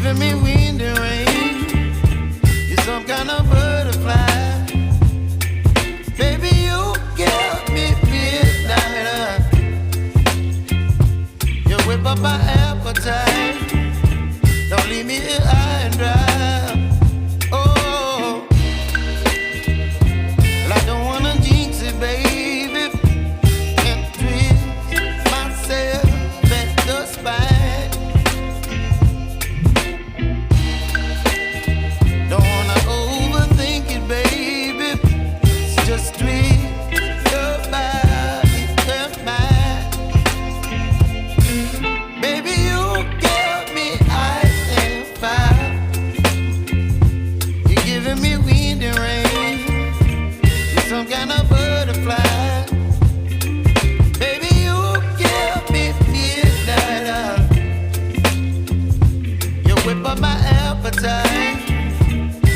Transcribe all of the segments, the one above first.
giving me wind and rain. You're some kind of butterfly. Baby, you give me midnight. You whip up my appetite. Don't leave me here high and dry. Oh, well, I don't wanna jinx it, baby, and twist myself at the spine. Don't wanna overthink it, baby. It's just twist your body and mine. Baby, you give me ice and fire. You're giving me wind and rain. You're some kind of butterfly. Baby, you give me midnight. You whip up my appetite.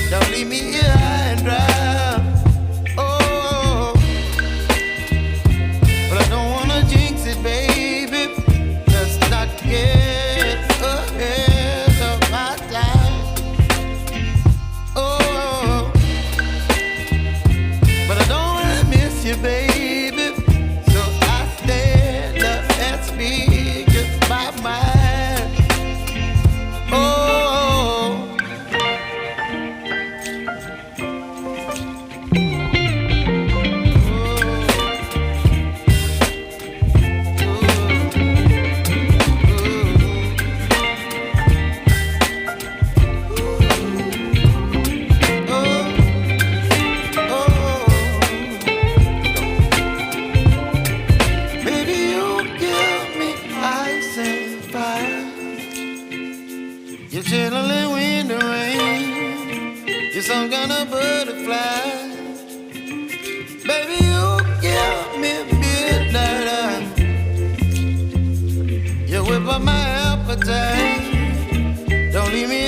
Don't leave me here high and dry. Oh, but I don't wanna jinx it, baby. Let's not get ahead of my time. Oh, but I don't wanna miss you, baby. So I stand up and speak just my mind. Oh. Baby, you give me ice and fire. You're chilling wind and rain. You're some kind of butterfly. Baby, you give me midnight. You whip up my appetite. Don't leave me